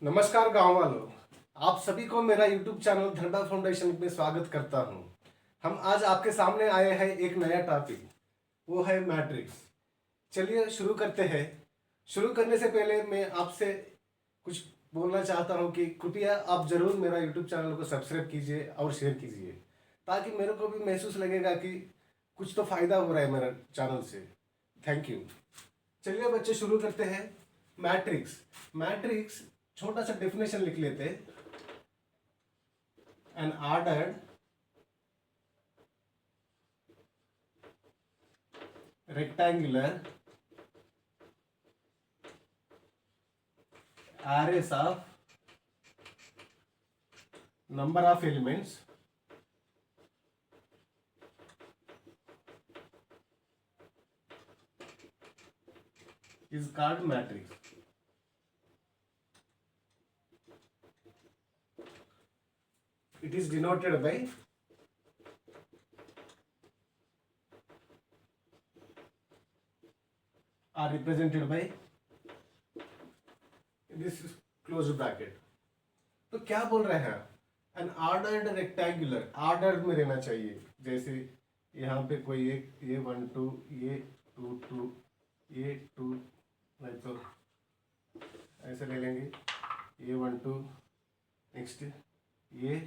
नमस्कार गांव वालों, आप सभी को मेरा YouTube चैनल धरडा फाउंडेशन में स्वागत करता हूं। हम आज आपके सामने आए हैं एक नया टॉपिक, वो है मैट्रिक्स। चलिए शुरू करते हैं। शुरू करने से पहले मैं आपसे कुछ बोलना चाहता हूं कि कृपया आप जरूर मेरा YouTube चैनल को सब्सक्राइब कीजिए और शेयर कीजिए, ताकि मेरे को भी महसूस लगेगा कि कुछ तो फायदा हो रहा है मेरा चैनल से। Thank you. चलिए बच्चे शुरू करते हैं। मैट्रिक्स छोटा सा डेफिनेशन लिख लेते। N ordered rectangular arrays of number of elements is called matrix. It is denoted by or represented by this closed bracket. तो क्या बोल रहे हैं? एन ऑर्डर्ड रेक्टेंगुलर, ऑर्डर में रहना चाहिए। जैसे यहाँ पे कोई एक ये 1 2 ये 2 2 ये 2, नहीं तो ऐसे ले लेंगे, ये 1 2, नेक्स्ट ये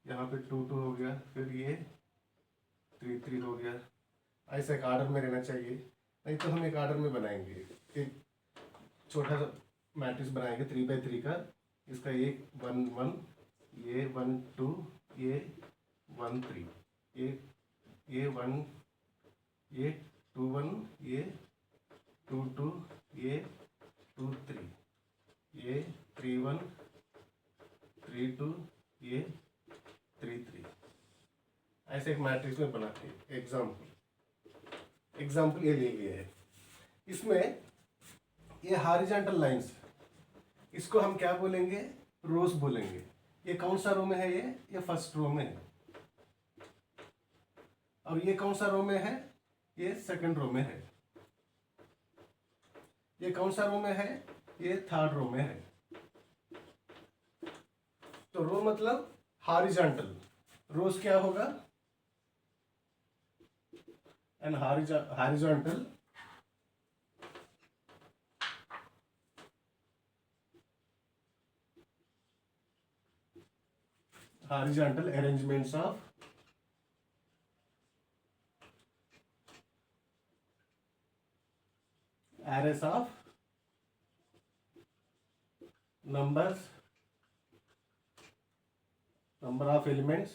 यहाँ पे 2 2 हो गया, फिर ये 3 3 हो गया। ऐसा एक ऑर्डर में रहना चाहिए, नहीं तो हम एक ऑर्डर में बनाएंगे। एक छोटा सा मैट्रिक्स बनाएंगे 3x3 का। इसका ये 1 1, ये 1 2, ये 1 3, ये 1, ये 2 1, ये 2 2, ये 2 3, ये 3 1 3 2, ये 3 3। ऐसे एक मैट्रिक्स में बनाते हैं। एग्जाम्पल ये ले लिया है। इसमें ये हॉरिजॉन्टल लाइंस, इसको हम क्या बोलेंगे? रोज बोलेंगे। ये कौन सा रो में है? ये फर्स्ट रो में है। और ये कौन सा रो में है? ये सेकंड रो में है। ये कौन सा रो में है? ये थर्ड रो में है। तो रो मतलब हॉरिजॉन्टल। रोज क्या होगा? And horizontal arrangements of arrays of number of elements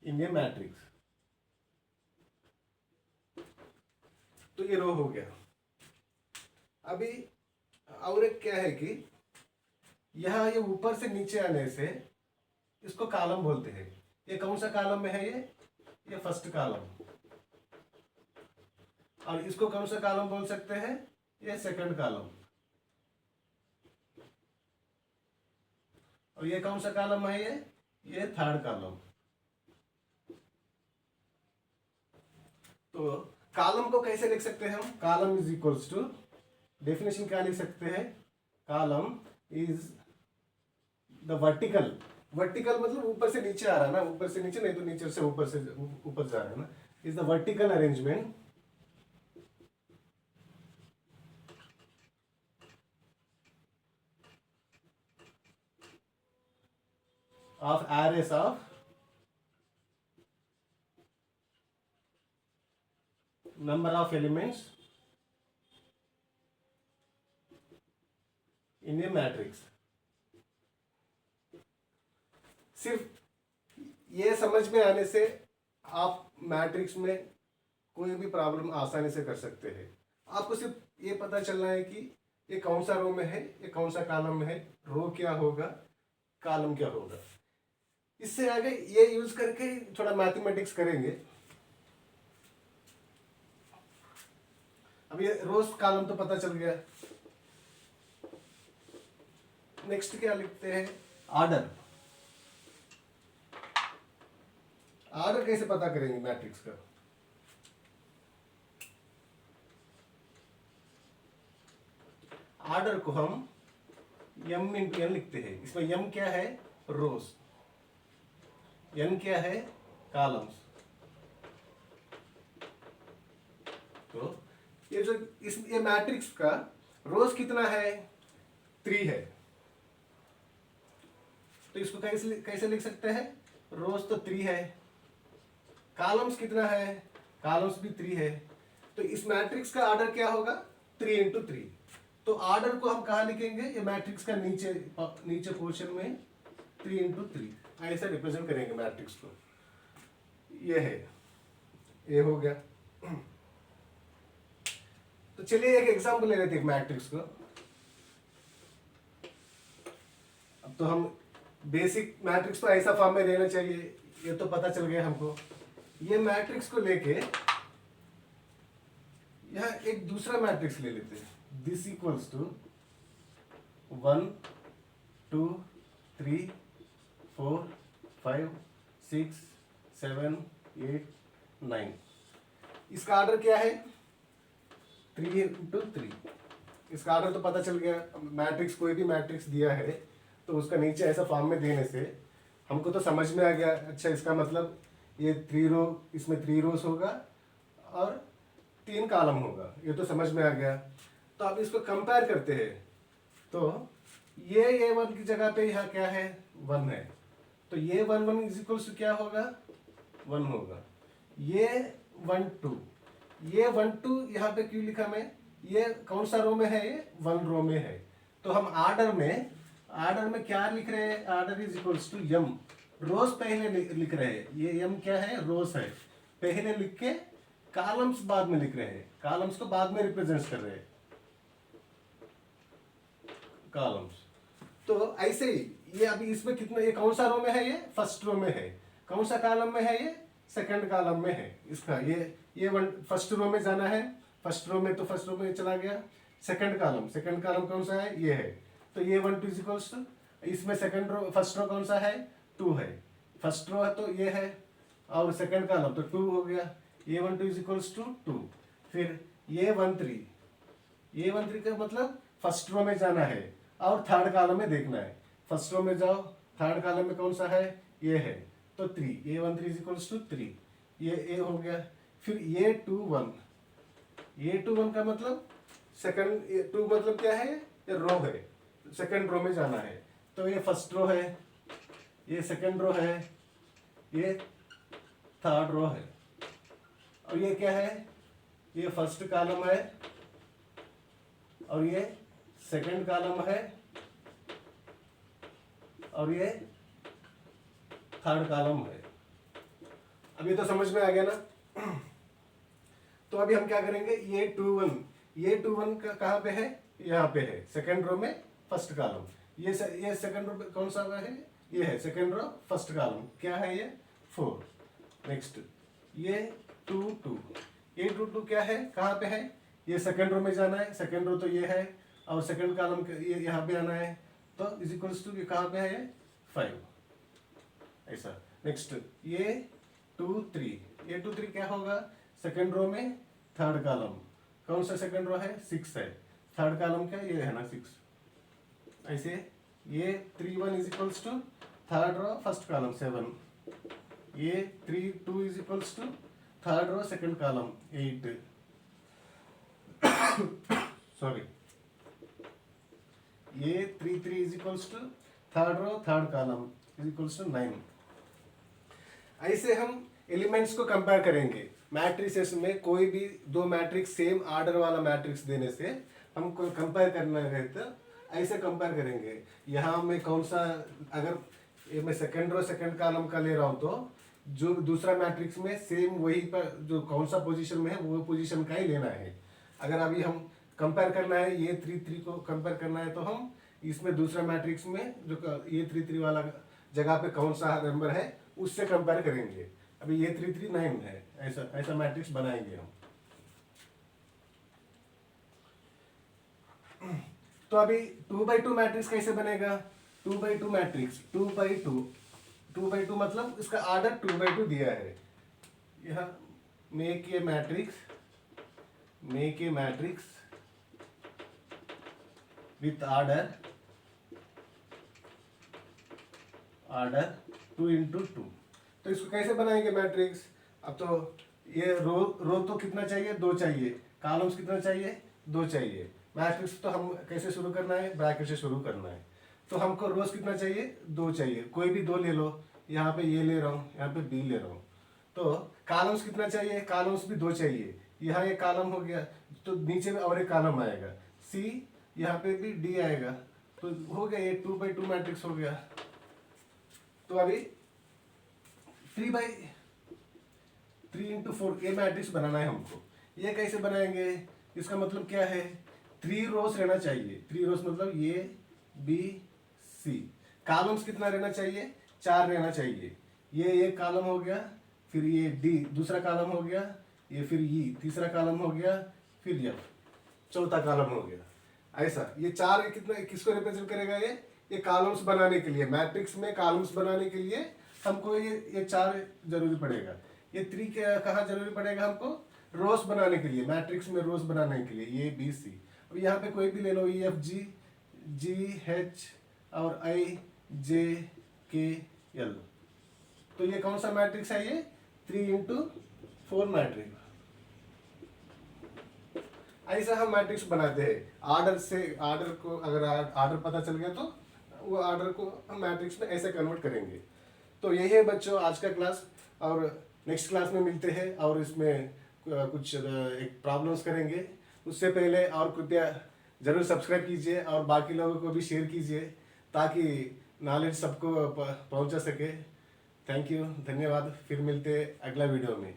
in a matrix। तो ये रो हो गया। अभी और एक क्या है कि यहाँ ये ऊपर से नीचे आने से इसको कॉलम बोलते हैं। ये कौन सा कॉलम में है? ये फर्स्ट कॉलम। और इसको कौन सा कॉलम बोल सकते हैं? ये सेकंड कॉलम। और ये कौन सा कॉलम है? ये थर्ड कॉलम। तो कॉलम को कैसे लिख सकते हैं हम? Column is equals to, definition क्या लिख सकते हैं? कॉलम इज द वर्टिकल मतलब ऊपर से नीचे आ रहा है ना, ऊपर से नीचे नहीं तो नीचे से ऊपर जा रहा है ना। Is the vertical arrangement of arrays of number of elements in a matrix। सिर्फ ये समझ में आने से आप मैट्रिक्स में कोई भी प्रॉब्लम आसानी से कर सकते हैं। आपको सिर्फ ये पता चलना है कि ये कौन सा रो में है, ये कौन सा कॉलम में है, रो क्या होगा, कॉलम क्या होगा। इससे आगे ये यूज करके थोड़ा मैथमेटिक्स करेंगे। अब ये रोज कॉलम तो पता चल गया। नेक्स्ट क्या लिखते हैं? ऑर्डर। ऑर्डर कैसे पता करेंगे मैट्रिक्स का? आर्डर को हम m इंटू एन लिखते हैं। इसमें m क्या है, रोज, n क्या है, कॉलम्स। तो ये जो ये मैट्रिक्स का रोज कितना है, 3 है। तो इसको कैसे कैसे लिख सकते हैं, रोज तो 3 है, कॉलम्स कितना है, कॉलम्स भी 3 है। तो इस मैट्रिक्स का ऑर्डर क्या होगा, 3 इंटू 3। तो ऑर्डर को हम कहाँ लिखेंगे, ये मैट्रिक्स का नीचे नीचे पोर्शन में 3 इंटू 3 ऐसे रिप्रेजेंट करेंगे मैट्रिक्स को। ये है, ये हो गया। तो चलिए एक एग्जांपल ले लेते हैं मैट्रिक्स को। अब तो हम बेसिक मैट्रिक्स तो ऐसा फॉर्म में लेना चाहिए, ये तो पता चल गया हमको। ये मैट्रिक्स को लेके यह एक दूसरा मैट्रिक्स ले लेते हैं। This equals to 1 2 3 4 5 6 7 8 9। इसका ऑर्डर क्या है, 3 इंटू 3। इसका ऑर्डर तो पता चल गया। मैट्रिक्स कोई भी मैट्रिक्स दिया है तो उसका नीचे ऐसा फॉर्म में देने से हमको तो समझ में आ गया। अच्छा, इसका मतलब ये 3 रो, इसमें 3 रोज होगा और 3 कॉलम होगा, ये तो समझ में आ गया। तो अब इसको कंपेयर करते हैं। तो ये 1 की जगह पे यहाँ क्या है, 1 है। तो ये 1 1 इज इक्वल्स टू क्या होगा, 1 होगा। ये 1 2, ये 1 2 यहाँ पे क्यों लिखा मैं, ये कौन सा रो में है, ये 1 रो में है। तो हम ऑर्डर में क्या लिख रहे हैं, order is equals to m, rows पहले लिख रहे हैं। ये m क्या है, रोज है, पहले लिख के कॉलम्स बाद में लिख रहे हैं। कॉलम्स को बाद में रिप्रेजेंट कर रहे हैं, कॉलम्स। तो ऐसे ही ये अभी इसमें कितना, ये कौन सा रो में है, ये फर्स्ट रो में है। कौन सा कॉलम में है, ये सेकंड कॉलम में है। इसका ये फर्स्ट रो में जाना है, फर्स्ट रो में, तो फर्स्ट रो में चला गया। सेकंड कॉलम कौन सा है, ये है। तो ये 1 2 इक्वल्स टू, इसमें सेकंड रो, फर्स्ट रो कौन सा है, 2 है। फर्स्ट रो है तो ये है, और सेकंड कॉलम तो 2 हो गया। ये 1 2 इक्वल्स टू 2। फिर ये 1 3 का मतलब फर्स्ट रो में जाना है और थर्ड कॉलम में देखना है। फर्स्ट रो में जाओ, थर्ड कॉलम में कौन सा है, ये है, तो 3। ये 1 3 इक्वल्स टू 3, ये हो गया। फिर ये 2 1, ये 2 1 का मतलब सेकंड, 2 मतलब क्या है, ये रो है, सेकंड रो में जाना है। तो ये फर्स्ट रो है, ये सेकंड रो है, ये थर्ड रो है, और ये क्या है, ये फर्स्ट कॉलम है और ये सेकंड कॉलम है और ये थर्ड कॉलम है। अब ये तो समझ में आ गया ना। तो अभी हम क्या करेंगे, ये 2 1 का कहाँ पे है, यहाँ पे है, सेकंड रो में फर्स्ट कॉलम। ये सेकंड रो कौन सा है, ये है सेकंड रो फर्स्ट कॉलम, क्या है ये 4। नेक्स्ट ये 2 2, ये 2 2 क्या है, कहाँ पे है, ये सेकंड रो में जाना है, सेकंड रो तो ये है, और सेकंड कॉलम ये यहाँ पे आना है। तो इज इक्वल्स टू कहाँ पे है, 5 ऐसा। नेक्स्ट ये 2 3, ये 2 3 क्या होगा, सेकंड रो में थर्ड कॉलम, कौन सा सेकंड रो है, 6 है, थर्ड कॉलम क्या ये है ना 6। ऐसे ये 3 1 is equals to third row first column 7, ये 3 2 is equals to third row second column 8 sorry, ये 3 3 is equals to third row third column is equals to 9। ऐसे हम एलिमेंट्स को कंपेयर करेंगे। मैट्रिसेस में कोई भी दो मैट्रिक्स सेम ऑर्डर वाला मैट्रिक्स देने से हमको कंपेयर करना है, तो ऐसे कंपेयर करेंगे। यहाँ में कौन सा, अगर ये मैं सेकंड रो सेकंड कॉलम का ले रहा हूँ तो जो दूसरा मैट्रिक्स में सेम वही पर जो कौन सा पोजीशन में है वो पोजीशन का ही लेना है। अगर अभी हम कंपेयर करना है, ये 3 3 को कंपेयर करना है, तो हम इसमें दूसरा मैट्रिक्स में जो ये 3 3 वाला जगह पे कौन सा नंबर है उससे कंपेयर करेंगे। अभी ये 3 3 9 है, ऐसा ऐसा मैट्रिक्स बनाएंगे हम। तो अभी 2 by 2 मैट्रिक्स कैसे बनेगा, 2 by 2 मैट्रिक्स, 2 by 2 मतलब इसका ऑर्डर 2 by 2 दिया है। यह make a matrix with order 2 × 2। तो इसको कैसे बनाएंगे मैट्रिक्स? अब तो ये रो तो कितना चाहिए? 2 चाहिए। कॉलम्स कितना चाहिए? 2 चाहिए। मैट्रिक्स तो हम कैसे शुरू करना है? ब्रैकेट से शुरू करना है। तो हमको रोज कितना चाहिए? 2 चाहिए। कोई भी 2 ले लो। यहाँ पे ये ले रहा हूँ, यहाँ पे बी ले रहा हूँ। तो कॉलम्स कितना चाहिए? कॉलम्स भी 2 चाहिए। यहाँ एक कॉलम हो गया, तो नीचे में और एक कॉलम आएगा सी, यहाँ पे भी डी आएगा। तो हो गया, ये 2 × 2 मैट्रिक्स हो गया। तो अभी 3 × 4 ये मैट्रिक्स बनाना है हमको। ये कैसे बनाएंगे? इसका मतलब क्या है? 3 रोज रहना चाहिए। 3 रोज मतलब ये बी सी। कॉलम्स कितना रहना चाहिए? 4 रहना चाहिए। ये एक कॉलम हो गया, फिर ये डी दूसरा कॉलम हो गया, ये फिर ई तीसरा कॉलम हो गया, फिर एफ चौथा कॉलम हो गया। ऐसा ये 4 कितना किसको रिप्रेजेंट करेगा? ये कॉलम्स बनाने के लिए, मैट्रिक्स में कॉलम्स बनाने के लिए हमको ये 4 जरूरी पड़ेगा। ये 3 कहाँ जरूरी पड़ेगा हमको? रोज बनाने के लिए, मैट्रिक्स में रोज बनाने के लिए, ये बी सी। अब यहाँ पे कोई भी ले लो, ई एफ जी, जी एच और आई जे के एल। तो ये कौन सा मैट्रिक्स है? ये 3 × 4 मैट्रिक्स। ऐसा हम मैट्रिक्स बनाते हैं आर्डर से। आर्डर को अगर आर्डर पता चल गया तो वो आर्डर को हम मैट्रिक्स में ऐसे कन्वर्ट करेंगे। तो यही है बच्चों आज का क्लास, और नेक्स्ट क्लास में मिलते हैं और इसमें कुछ एक प्रॉब्लम्स करेंगे। उससे पहले और कृपया ज़रूर सब्सक्राइब कीजिए और बाकी लोगों को भी शेयर कीजिए ताकि नॉलेज सबको पहुंचा सके। थैंक यू, धन्यवाद। फिर मिलते हैं अगला वीडियो में।